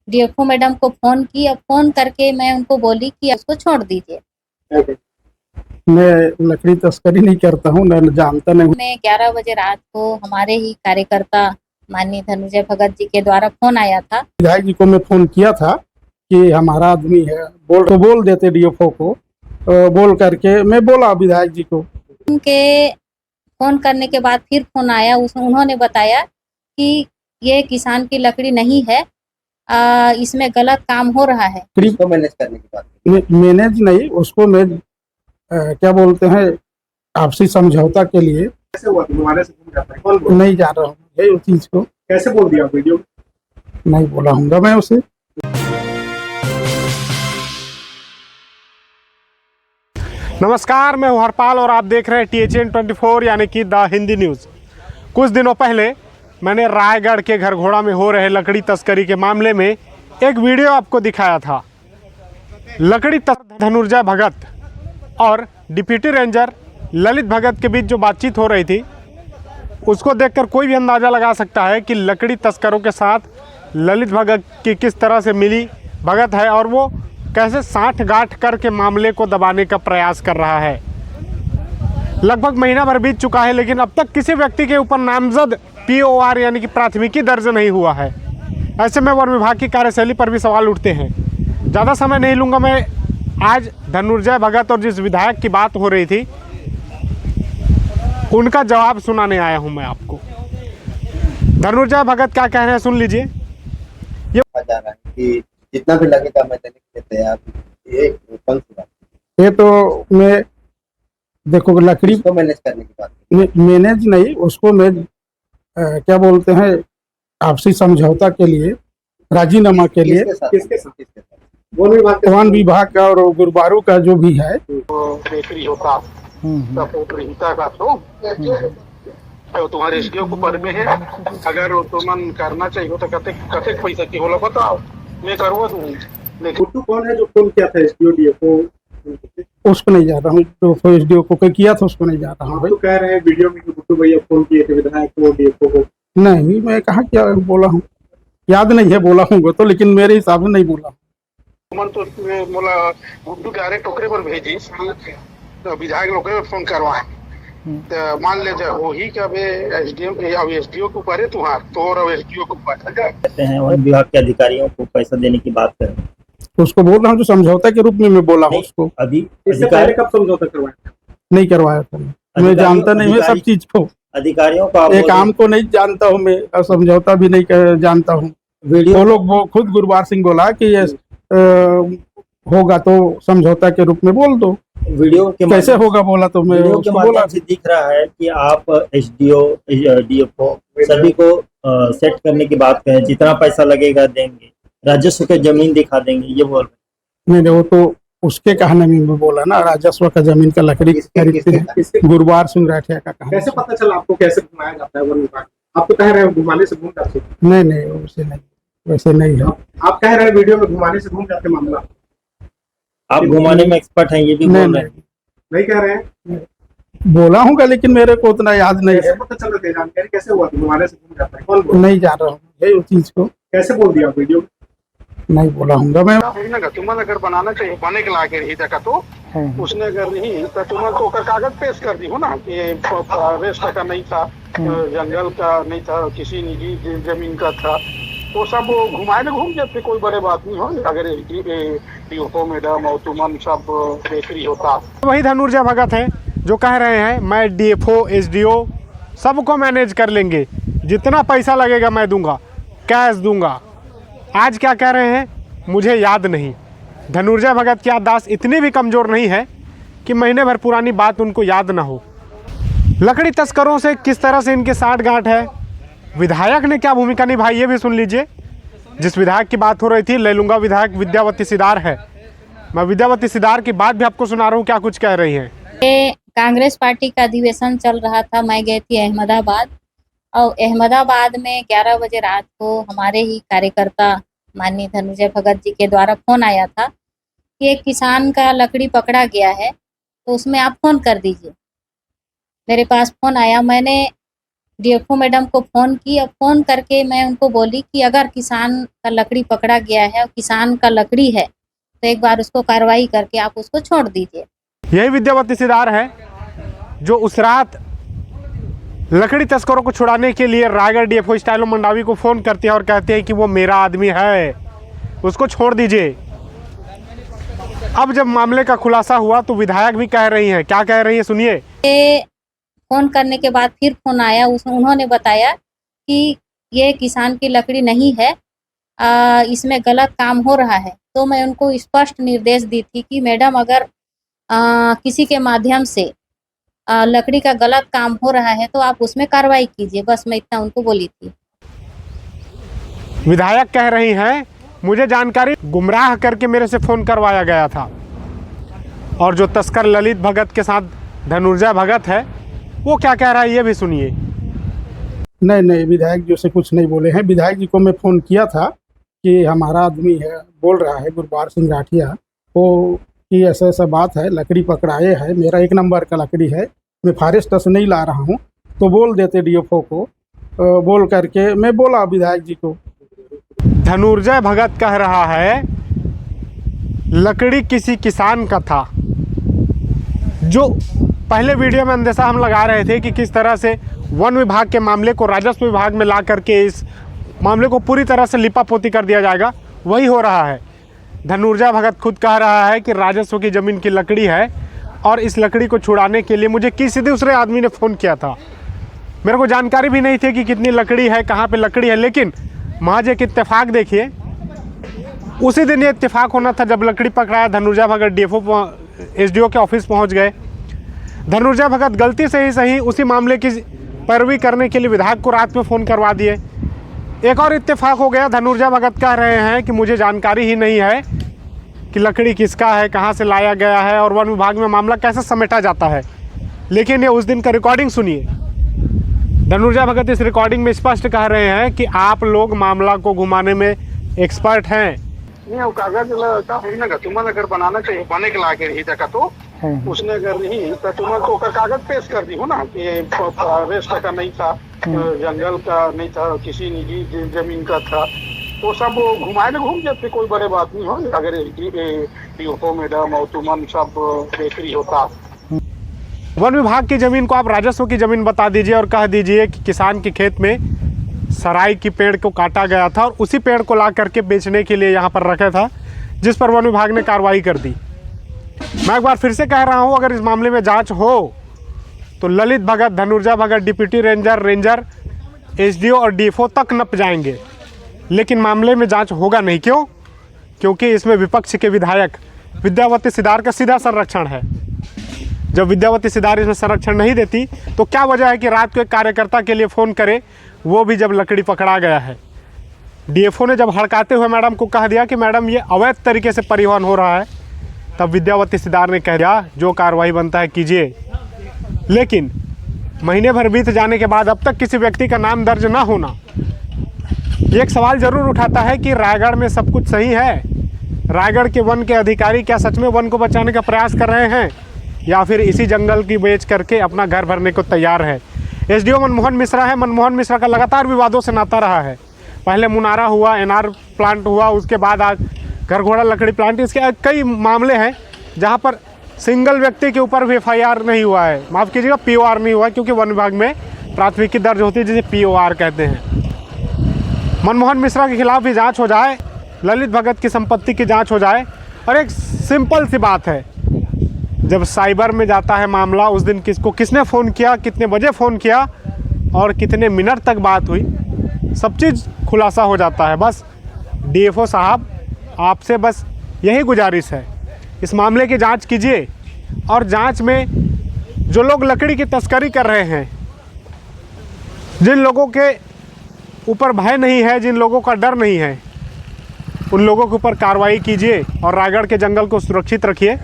DFO madam को phone की। अब फोन करके मैं उनको बोली कि उसको छोड़ दीजिए। मैं लकड़ी तस्करी नहीं करता हूँ, मैं जानता नहीं हूँ। मैं 11 बजे रात को हमारे ही कार्यकर्ता माननीय धनुंजय भगत जी के द्वारा फोन आया था। विधायक जी को मैं फोन किया था कि हमारा आदमी है, बोल देते डीएफओ को। बोल करके मैं बोला विधायक जी को। उनके फोन करने के बाद फिर फोन आया, उन्होंने बताया कि ये किसान की लकड़ी नहीं है, इसमें गलत काम हो रहा है। उसको मैनेज करने की बात मैनेज नहीं, उसको मैं क्या बोलते हैं, आपसी समझौता के लिए। कैसे हुआ? तुम्हारे से घूम जाता है, कौन बोल? नहीं जान रहा हूँ उस चीज को। कैसे बोल दिया वीडियो? नहीं बोला हूँगा मैं उसे। नमस्कार, मैं हूं हरपाल और आप देख रहे हैं THN 24 यानी कि द हिंदी न्यूज़। कुछ दिनों पहले मैंने रायगढ़ के घरघोड़ा में हो रहे लकड़ी तस्करी के मामले में एक वीडियो आपको दिखाया था। लकड़ी तस्कर धनुर्जय भगत और डिप्टी रेंजर ललित भगत के बीच जो बातचीत हो रही थी, उसको देखकर कोई भी अंदाज़ा लगा सकता है कि लकड़ी तस्करों के साथ ललित भगत की किस तरह से मिली भगत है और वो कैसे साठ गांठ करके मामले को दबाने का प्रयास कर रहा है। लगभग महीना भर बीत चुका है, लेकिन अब तक किसी व्यक्ति के ऊपर नामजद POR यानी कि प्राथमिकी दर्ज नहीं हुआ है। ऐसे में वन विभाग की कार्यशैली पर भी सवाल उठते हैं। ज़्यादा समय नहीं लूँगा मैं। आज धनुर्जय भगत और जिस विधायक की बात हो रही थी, उनका जवाब सुनाने आया हूँ मैं आपको। धनुर्जय भगत क्या कह रहे हैं सुन लीजिए। जा रहा है कि जितना भी लगेगा मैं देने के लिए तैयार हूं। ये कौन सी बात? ये तो मैं देखो, लकड़ी उसको मैनेज करने की बात मैनेज नहीं, उसको मैं क्या बोलते हैं, आपसी समझौता के लिए, राजीनामा के लिए। किसके साथ? वन विभाग का और गुरुबारू का जो भी है। बेकरी होता हिता का तो तुम्हारे एसडीओ को पर में है। अगर तुमन करना चाहिए तो कते कते पैसा की होला बताओ, मैं करवा दूंगी। गुड्डू कौन है जो फोन किया था एसडीओ डीएफओ? उसको नहीं जाता हूँ, तो एसडीओ को किया था, उसको नहीं जाता हूँ। तो कह रहे हैं वीडियो में कि गुड्डू भैया फोन किए थे विधायक को, डीएफओ को। नहीं, मैं कहाँ क्या बोला हूँ, याद नहीं है बोला हूँ तो, लेकिन मेरे हिसाब से नहीं बोला। तुमन तो मोला गुड्डू डायरेक्ट ओकरे पर भेजी तो विधायक लोग फोन करवाए तो मान ले जा वही का बे एसडीओ के ऊपर है तुम्हार तोर और एसडीओ के ऊपर कहते हैं। वन विभाग के अधिकारियों को पैसा देने की बात कर रहे हैं। उसको बोल रहा हूँ, जो समझौता के रूप में मैं बोला हूँ उसको। अभी इससे पहले कब समझौता करवाया? नहीं करवाया था मैं जानता नहीं, मैं सब चीज को, अधिकारियों को एक काम को नहीं जानता हूँ मैं, और समझौता भी नहीं जानता हूँ। वो लोग, वो खुद गुरबार सिंह बोला कि ये होगा तो समझौता के रूप में बोल दो। वीडियो के कैसे होगा बोला तो मैं वीडियो के उसको बोला। माध्यम से दिख रहा है कि आप एसडीओ डीएफओ सभी को सेट करने की बात करें, जितना पैसा लगेगा देंगे, राजस्व का जमीन दिखा देंगे, ये बोल रहे। नहीं, वो तो उसके कहने में बोला ना, राजस्व का जमीन का लकड़ी खरीदते हैं। गुरबार सिंह राठिया का कहना। कैसे पता चला आपको कैसे घुमाया जाता है वन विभाग? आप तो कह रहे हैं घुमाने से घूम जाते। नहीं, वैसे नहीं है। आप कह रहे हैं वीडियो में घुमाने से घूम जाते मामला। आप घुमाने में एक्सपर्ट हैं, ये भी बोल रहे हैं। नहीं कह रहे हैं? बोला हूँ लेकिन मेरे को उतना याद नहीं है। कैसे पता चल रहा है? जानकारी कैसे हुआ? घुमाने से घूम जाता है, कौन बोल? नहीं जान रहा हूँ उस चीज को। कैसे बोल दिया वीडियो? नहीं बोला हूँगा मैं। तुमन अगर बनाना चाहिए बने के लाके रही था तो उसने अगर नहीं तो तुमन तो कागज पेश कर दी हो ना कि फॉरेस्ट का नहीं था, जंगल का नहीं था, किसी निजी जमीन का था, वो सब घुमाए में घूम जाते, कोई बड़े बात नहीं हो। अगर डीएफओ मैडम और तुमन सब बेकरी होता। वही धनुर्जय भगत हैं जो कह रहे हैं मैं डीएफओ एसडीओ सबको मैनेज कर लेंगे, जितना पैसा लगेगा मैं दूंगा, कैश दूंगा। आज क्या कह रहे हैं मुझे याद नहीं। धनुर्जय भगत की याददाश्त इतनी भी कमज़ोर नहीं है कि महीने भर पुरानी बात उनको याद ना हो। लकड़ी तस्करों से किस तरह से इनके साठ गांठ है, विधायक ने क्या भूमिका निभाई ये भी सुन लीजिए। जिस विधायक की बात हो रही थी, ले लूँगा, विधायक विद्यावती सिदार है। मैं विद्यावती सिदार की बात भी आपको सुना रहा हूँ, क्या कुछ कह रही हैं। कांग्रेस पार्टी का अधिवेशन चल रहा था, मैं गई थी अहमदाबाद, और अहमदाबाद में 11 बजे रात को हमारे ही कार्यकर्ता माननीय धनुंजय भगत जी के द्वारा फोन आया था कि एक किसान का लकड़ी पकड़ा गया है, तो उसमें आप फोन कर दीजिए। मेरे पास फोन आया, मैंने डीएफओ मैडम को फ़ोन की। अब फ़ोन करके मैं उनको बोली कि अगर किसान का लकड़ी पकड़ा गया है और किसान का लकड़ी है तो एक बार उसको कार्रवाई करके आप उसको छोड़ दीजिए। यही विद्यावती सिदार है जो उस रात लकड़ी तस्करों को छुड़ाने के लिए रायगढ़ डीएफओ स्टाइलो मंडावी को फ़ोन करती है और कहते हैं कि वो मेरा आदमी है, उसको छोड़ दीजिए। अब जब मामले का खुलासा हुआ तो विधायक भी कह रही हैं, क्या कह रही है सुनिए। फ़ोन करने के बाद फिर फ़ोन आया, उन्होंने बताया कि ये किसान की लकड़ी नहीं है, इसमें गलत काम हो रहा है। तो मैं उनको स्पष्ट निर्देश दी थी कि मैडम अगर किसी के माध्यम से लकड़ी का गलत काम हो रहा है तो आप उसमें कार्रवाई कीजिए, बस मैं इतना उनको बोली थी। विधायक कह रही हैं मुझे जानकारी गुमराह करके मेरे से फ़ोन करवाया गया था। और जो तस्कर ललित भगत के साथ धनुर्जय भगत है वो क्या कह रहा है ये भी सुनिए। नहीं, विधायक जी से कुछ नहीं बोले हैं। विधायक जी को मैं फ़ोन किया था कि हमारा आदमी है, बोल रहा है गुरबार सिंह राठिया, वो कि ऐसा ऐसा बात है, लकड़ी पकड़ाए है, मेरा 1 नंबर का लकड़ी है, मैं फॉरेस्ट से नहीं ला रहा हूँ, तो बोल देते डीएफओ को। बोल करके मैं बोला विधायक जी को। धनुर्जय भगत कह रहा है लकड़ी किसी किसान का था। जो पहले वीडियो में अंदेशा हम लगा रहे थे कि किस तरह से वन विभाग के मामले को राजस्व विभाग में ला करके इस मामले को पूरी तरह से लिपापोती कर दिया जाएगा, वही हो रहा है। धनुर्जय भगत खुद कह रहा है कि राजस्व की ज़मीन की लकड़ी है और इस लकड़ी को छुड़ाने के लिए मुझे किसी दूसरे आदमी ने फ़ोन किया था। मेरे को जानकारी भी नहीं थी कि कितनी लकड़ी है, कहाँ पे लकड़ी है, लेकिन महज एक इत्तेफाक देखिए, उसी दिन ये इत्तेफाक होना था जब लकड़ी पकड़ाया। धनुर्जय भगत डीएफओ एसडीओ के ऑफिस पहुँच गए। धनुर्जय भगत गलती से ही सही उसी मामले की पैरवी करने के लिए विधायक को रात में फ़ोन करवा दिए। एक और इत्तेफाक हो गया, धनुर्जय भगत कह रहे हैं कि मुझे जानकारी ही नहीं है कि लकड़ी किसका है, कहाँ से लाया गया है और वन विभाग में मामला कैसे समेटा जाता है। लेकिन ये उस दिन का रिकॉर्डिंग सुनिए। धनुर्जय भगत इस रिकॉर्डिंग में स्पष्ट कह रहे हैं कि आप लोग मामला को घुमाने में एक्सपर्ट हैं। नहीं वो कागज का होना का तुम्हाला अगर बनाना चाहिए बने के लाके रही था तो उसने अगर नहीं तो तुम्हारा तो कागज पेश कर दी हो ना कि रेस्ट का नहीं था, जंगल का नहीं था, किसी निजी जमीन का था, तो सब घुमाए ना घूम जाते, कोई बड़े बात नहीं हो। अगर डीएफओ मैडम और तुमन सब बेकरी होता। वन विभाग की ज़मीन को आप राजस्व की ज़मीन बता दीजिए और कह दीजिए कि किसान के खेत में सराय की पेड़ को काटा गया था और उसी पेड़ को ला करके बेचने के लिए यहाँ पर रखा था, जिस पर वन विभाग ने कार्रवाई कर दी। मैं एक बार फिर से कह रहा हूँ, अगर इस मामले में जांच हो तो ललित भगत, धनुर्जय भगत, डिप्टी रेंजर, एसडीओ और डीएफओ तक नप जाएंगे, लेकिन मामले में जांच होगा नहीं। क्यों? क्योंकि इसमें विपक्ष के विधायक विद्यावती सिदार का सीधा संरक्षण है। जब विद्यावती सिदार इसमें संरक्षण नहीं देती तो क्या वजह है कि रात को एक कार्यकर्ता के लिए फ़ोन करे, वो भी जब लकड़ी पकड़ा गया है। डीएफओ ने जब हड़काते हुए मैडम को कह दिया कि मैडम ये अवैध तरीके से परिवहन हो रहा है, तब विद्यावती सिदार ने कह दिया जो कार्रवाई बनता है कीजिए। लेकिन महीने भर बीत जाने के बाद अब तक किसी व्यक्ति का नाम दर्ज ना होना एक सवाल ज़रूर उठाता है कि रायगढ़ में सब कुछ सही है। रायगढ़ के वन के अधिकारी क्या सच में वन को बचाने का प्रयास कर रहे हैं या फिर इसी जंगल की बेच करके अपना घर भरने को तैयार है। एसडीओ मनमोहन मिश्रा है। मनमोहन मिश्रा का लगातार विवादों से नाता रहा है। पहले मुनारा हुआ, एनआर प्लांट हुआ, उसके बाद आज घरघोड़ा लकड़ी प्लांट, इसके कई मामले हैं जहां पर सिंगल व्यक्ति के ऊपर भी एफआईआर नहीं हुआ है, माफ़ कीजिएगा पीओआर नहीं हुआ है, क्योंकि वन विभाग में प्राथमिकी दर्ज होती है जिसे पीओआर कहते हैं। मनमोहन मिश्रा के खिलाफ भी जांच हो जाए, ललित भगत की संपत्ति की जांच हो जाए। और एक सिंपल सी बात है, जब साइबर में जाता है मामला, उस दिन किसको किसने फ़ोन किया, कितने बजे फ़ोन किया और कितने मिनट तक बात हुई, सब चीज़ खुलासा हो जाता है। बस डीएफओ साहब आपसे बस यही गुजारिश है, इस मामले की जांच कीजिए और जांच में जो लोग लकड़ी की तस्करी कर रहे हैं, जिन लोगों के ऊपर भय नहीं है, जिन लोगों का डर नहीं है, उन लोगों के ऊपर कार्रवाई कीजिए और रायगढ़ के जंगल को सुरक्षित रखिए।